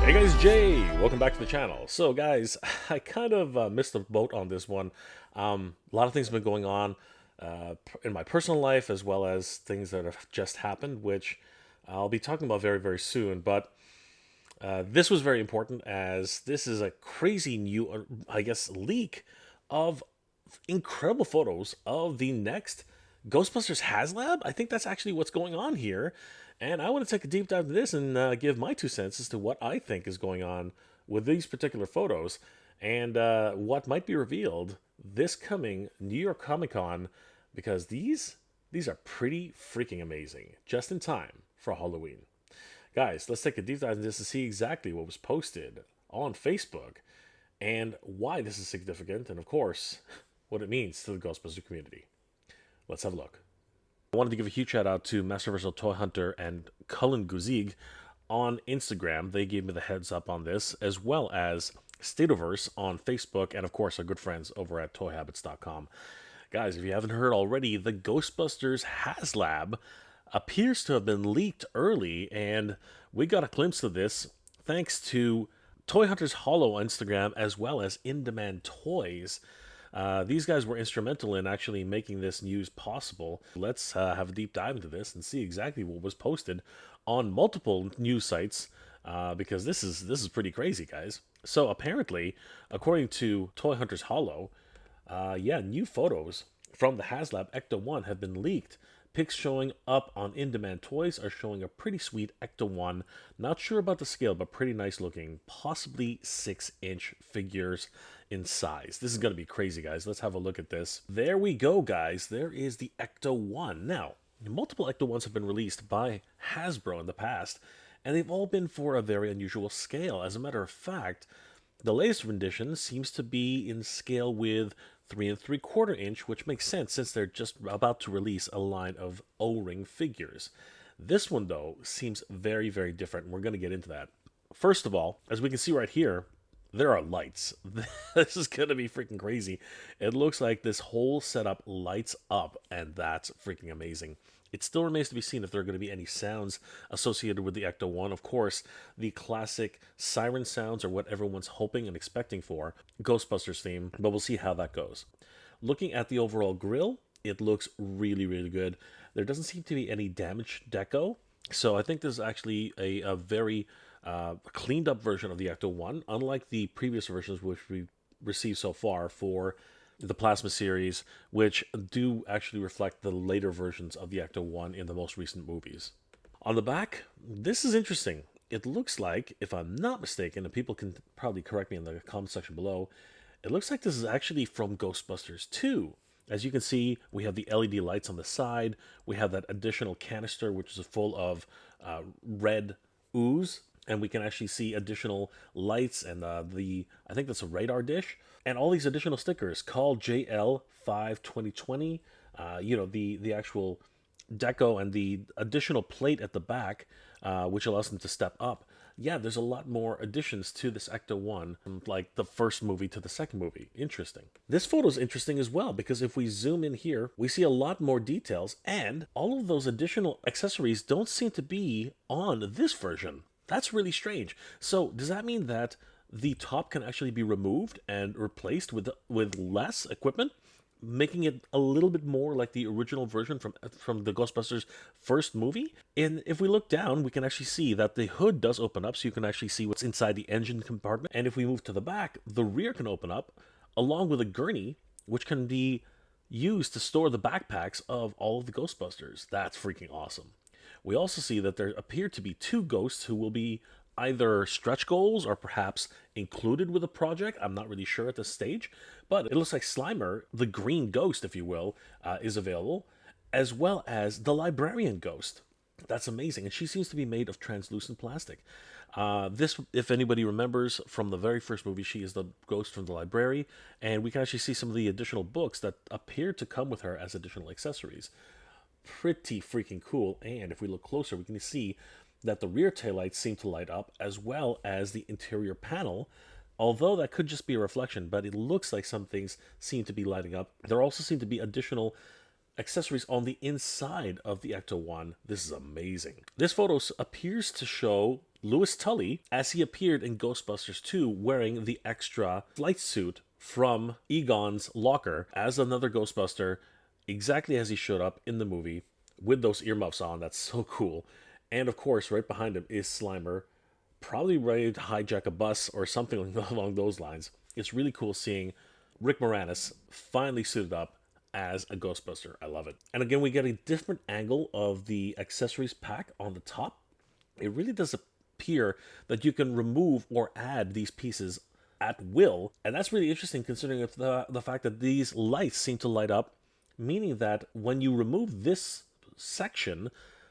Hey guys, Jay! Welcome back to the channel. So guys, I kind of missed the boat on this one. A lot of things have been going on in my personal life as well as things that have just happened, which I'll be talking about very, very soon. But this was very important as this is a crazy new, I guess, leak of incredible photos of the next Ghostbusters Haslab. I think that's actually what's going on here. And I want to take a deep dive into this and give my 2 cents as to what I think is going on with these particular photos and what might be revealed this coming New York Comic Con, because these are pretty freaking amazing, just in time for Halloween. Guys, let's take a deep dive into this to see exactly what was posted on Facebook and why this is significant, and of course, what it means to the Ghostbuster community. Let's have a look. I wanted to give a huge shout out to Masterversal Toy Hunter and Cullen Guzig on Instagram. They gave me the heads up on this, as well as Stateoverse on Facebook, and of course our good friends over at toyhabits.com. Guys, if you haven't heard already, the Ghostbusters Haslab appears to have been leaked early, and we got a glimpse of this thanks to Toy Hunters Hollow on Instagram, as well as In Demand Toys. These guys were instrumental in actually making this news possible. Let's have a deep dive into this and see exactly what was posted on multiple news sites, because this is pretty crazy, guys. So apparently, according to Toy Hunters Hollow, new photos from the Haslab Ecto 1 have been leaked. Pics showing up on In Demand Toys are showing a pretty sweet Ecto 1. Not sure about the scale, but pretty nice looking. Possibly 6-inch figures in size. This is going to be crazy, guys. Let's have a look at this. There we go, guys. There is the Ecto 1. Now, multiple Ecto 1s have been released by Hasbro in the past, and they've all been for a very unusual scale. As a matter of fact, the latest rendition seems to be in scale with 3 3/4 inch, which makes sense since they're just about to release a line of O-ring figures. This one, though, seems very, very different, and we're going to get into that. First of all, as we can see right here, there are lights. This is going to be freaking crazy. It looks like this whole setup lights up, and that's freaking amazing. It still remains to be seen if there are going to be any sounds associated with the Ecto 1. Of course, the classic siren sounds are what everyone's hoping and expecting for. Ghostbusters theme, but we'll see how that goes. Looking at the overall grill, it looks really, really good. There doesn't seem to be any damaged deco, so I think this is actually a very cleaned up version of the Ecto 1, unlike the previous versions which we received so far for the Plasma series, which do actually reflect the later versions of the Ecto 1 in the most recent movies. On the back, this is interesting. It looks like, if I'm not mistaken, and people can probably correct me in the comment section below, it looks like this is actually from Ghostbusters 2. As you can see, we have the LED lights on the side. We have that additional canister, which is full of red ooze, and we can actually see additional lights and I think that's a radar dish, and all these additional stickers. Call JL5 2020. The actual deco and the additional plate at the back, which allows them to step up. Yeah, there's a lot more additions to this Ecto 1, from like the first movie to the second movie. Interesting. This photo is interesting as well, because if we zoom in here, we see a lot more details, and all of those additional accessories don't seem to be on this version. That's really strange. So does that mean that the top can actually be removed and replaced with less equipment, making it a little bit more like the original version from the Ghostbusters first movie? And if we look down, we can actually see that the hood does open up, so you can actually see what's inside the engine compartment. And if we move to the back, the rear can open up, along with a gurney, which can be used to store the backpacks of all of the Ghostbusters. That's freaking awesome. We also see that there appear to be 2 ghosts who will be either stretch goals or perhaps included with the project. I'm not really sure at this stage, but it looks like Slimer, the green ghost, if you will, is available, as well as the librarian ghost. That's amazing, and she seems to be made of translucent plastic. This, if anybody remembers from the very first movie, she is the ghost from the library, and we can actually see some of the additional books that appear to come with her as additional accessories. Pretty freaking cool. And if we look closer, we can see that the rear taillights seem to light up, as well as the interior panel, although that could just be a reflection, but it looks like some things seem to be lighting up. There also seem to be additional accessories on the inside of the Ecto 1. This is amazing. This photo appears to show Luis Tully as he appeared in Ghostbusters 2 wearing the extra flight suit from Egon's locker as another Ghostbuster, exactly as he showed up in the movie with those earmuffs on. That's so cool. And of course, right behind him is Slimer, probably ready to hijack a bus or something along those lines. It's really cool seeing Rick Moranis finally suited up as a Ghostbuster. I love it. And again, we get a different angle of the accessories pack on the top. It really does appear that you can remove or add these pieces at will. And that's really interesting considering the fact that these lights seem to light up, meaning that when you remove this section,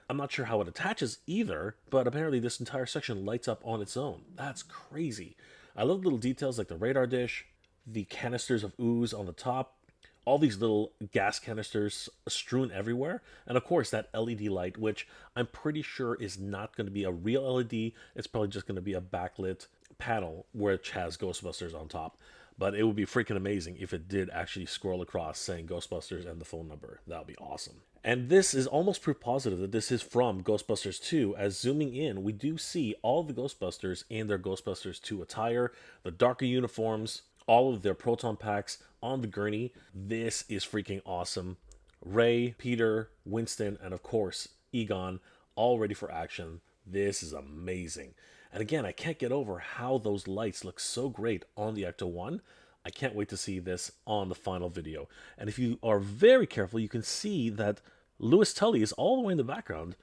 I'm not sure how it attaches either, but apparently this entire section lights up on its own. That's crazy. I love little details like the radar dish, the canisters of ooze on the top, all these little gas canisters strewn everywhere, and of course that LED light, which I'm pretty sure is not going to be a real LED. It's probably just going to be a backlit panel which has Ghostbusters on top. But it would be freaking amazing if it did actually scroll across saying Ghostbusters and the phone number. That would be awesome. And this is almost proof positive that this is from Ghostbusters 2, as zooming in, we do see all the Ghostbusters in their Ghostbusters 2 attire, the darker uniforms, all of their proton packs on the gurney. This is freaking awesome. Ray, Peter, Winston, and of course, Egon, all ready for action. This is amazing. And again, I can't get over how those lights look so great on the Ecto 1. I can't wait to see this on the final video. And if you are very careful, you can see that Luis Tully is all the way in the background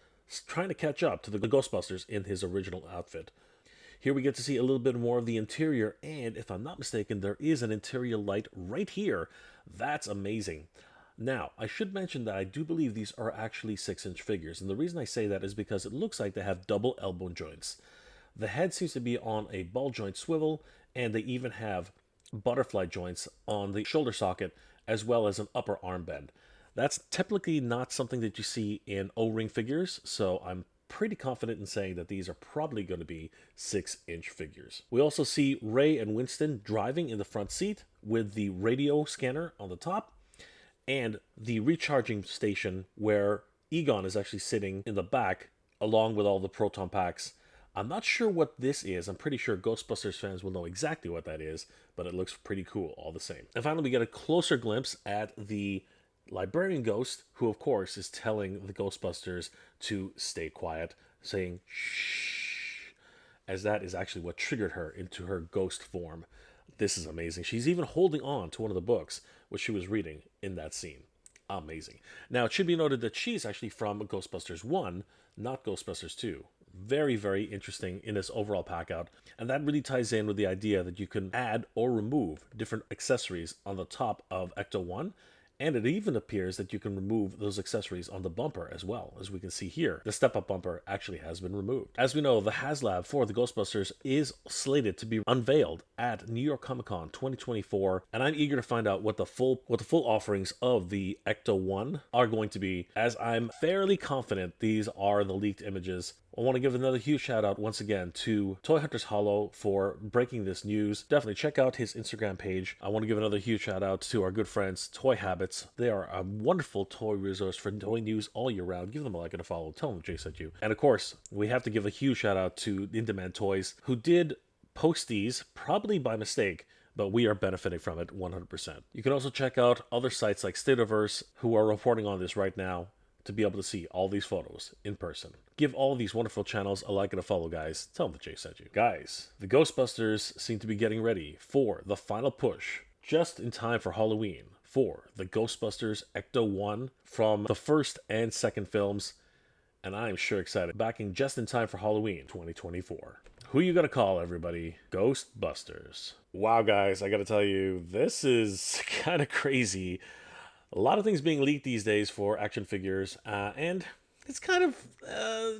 trying to catch up to the Ghostbusters in his original outfit. Here we get to see a little bit more of the interior, and if I'm not mistaken, there is an interior light right here. That's amazing. Now, I should mention that I do believe these are actually 6-inch figures, and the reason I say that is because it looks like they have double elbow joints. The head seems to be on a ball joint swivel, and they even have butterfly joints on the shoulder socket, as well as an upper arm bend. That's typically not something that you see in O-ring figures, so I'm pretty confident in saying that these are probably going to be 6-inch figures. We also see Ray and Winston driving in the front seat with the radio scanner on the top, and the recharging station where Egon is actually sitting in the back along with all the proton packs. I'm not sure what this is. I'm pretty sure Ghostbusters fans will know exactly what that is, but it looks pretty cool all the same. And finally, we get a closer glimpse at the librarian ghost, who of course is telling the Ghostbusters to stay quiet, saying shh, as that is actually what triggered her into her ghost form. This is amazing. She's even holding on to one of the books which she was reading in that scene. Amazing. Now, it should be noted that she's actually from Ghostbusters 1, not Ghostbusters 2. Very, very interesting in this overall pack out. And that really ties in with the idea that you can add or remove different accessories on the top of Ecto 1. And it even appears that you can remove those accessories on the bumper as well. As we can see here, the step-up bumper actually has been removed. As we know, the Haslab for the Ghostbusters is slated to be unveiled at New York Comic Con 2024, and I'm eager to find out what the full offerings of the Ecto 1 are going to be, as I'm fairly confident these are the leaked images. I want to give another huge shout out once again to Toy Hunters Hollow for breaking this news. Definitely check out his Instagram page. I want to give another huge shout out to our good friends Toy Habits. They are a wonderful toy resource for toy news all year round. Give them a like and a follow. Tell them Jay sent you. And of course, we have to give a huge shout out to In Demand Toys, who did post these probably by mistake, but we are benefiting from it 100%. You can also check out other sites like Stativerse, who are reporting on this right now, to be able to see all these photos in person. Give all of these wonderful channels a like and a follow, guys. Tell them that Jay sent you. Guys, the Ghostbusters seem to be getting ready for the final push, just in time for Halloween, for the Ghostbusters Ecto 1 from the first and second films, and I'm sure excited. Backing just in time for Halloween 2024. Who you gonna call, everybody? Ghostbusters. Wow, guys, I gotta tell you, this is kind of crazy. A lot of things being leaked these days for action figures, and it's kind of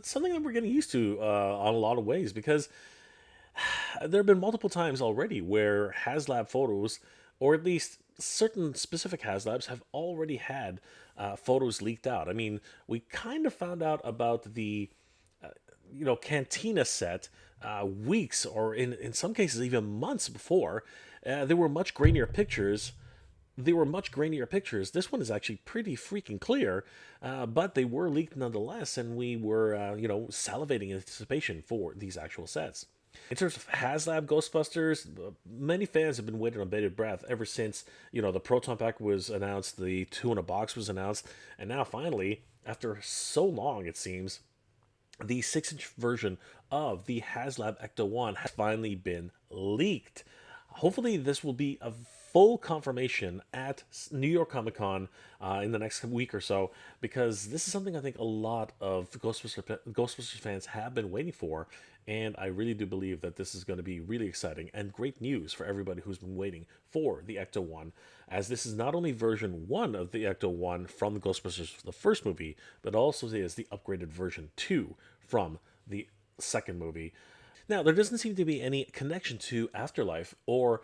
something that we're getting used to on a lot of ways, because there have been multiple times already where Haslab photos, or at least certain specific Haslabs, have already had photos leaked out. I mean, we kind of found out about the Cantina set weeks, or in some cases even months before. There were much grainier pictures they were much grainier pictures. This one is actually pretty freaking clear, but they were leaked nonetheless, and we were, salivating in anticipation for these actual sets. In terms of Haslab Ghostbusters, many fans have been waiting on bated breath ever since, the Proton Pack was announced, the 2 in a box was announced, and now finally, after so long it seems, the 6-inch version of the Haslab Ecto 1 has finally been leaked. Hopefully, this will be a full confirmation at New York Comic Con in the next week or so, because this is something I think a lot of Ghostbusters fans have been waiting for, and I really do believe that this is going to be really exciting and great news for everybody who's been waiting for the Ecto 1, as this is not only version 1 of the Ecto 1 from the Ghostbusters, the first movie, but also is the upgraded version 2 from the second movie. Now, there doesn't seem to be any connection to Afterlife or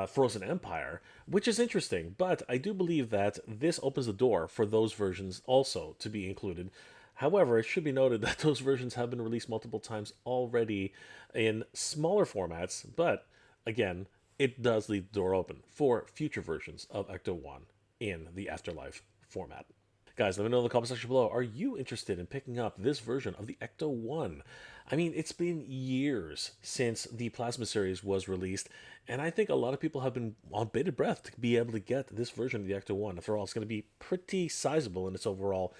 Frozen Empire, which is interesting, but I do believe that this opens the door for those versions also to be included. However, it should be noted that those versions have been released multiple times already in smaller formats, but again, it does leave the door open for future versions of Ecto 1 in the Afterlife format. Guys, let me know in the comment section below, are you interested in picking up this version of the Ecto 1? I mean, it's been years since the Plasma series was released, and I think a lot of people have been on bated breath to be able to get this version of the Ecto 1. After all, it's going to be pretty sizable in its overall,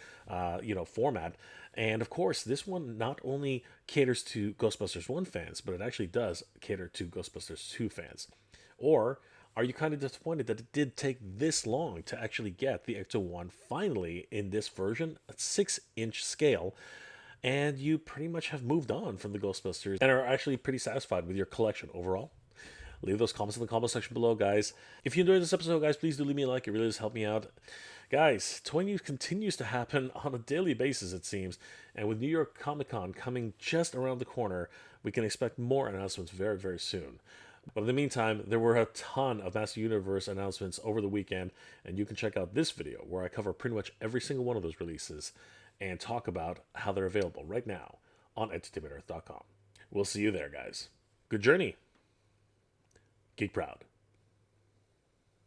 format. And of course, this one not only caters to Ghostbusters 1 fans, but it actually does cater to Ghostbusters 2 fans. Or are you kind of disappointed that it did take this long to actually get the Ecto 1 finally in this version, a 6-inch scale, and you pretty much have moved on from the Ghostbusters and are actually pretty satisfied with your collection overall? Leave those comments in the comment section below, guys. If you enjoyed this episode, guys, please do leave me a like. It really does help me out. Guys, toy news continues to happen on a daily basis, it seems. And with New York Comic Con coming just around the corner, we can expect more announcements very, very soon. But in the meantime, there were a ton of Master Universe announcements over the weekend, and you can check out this video where I cover pretty much every single one of those releases and talk about how they're available right now on entertainmentearth.com. We'll see you there, guys. Good journey. Geek proud.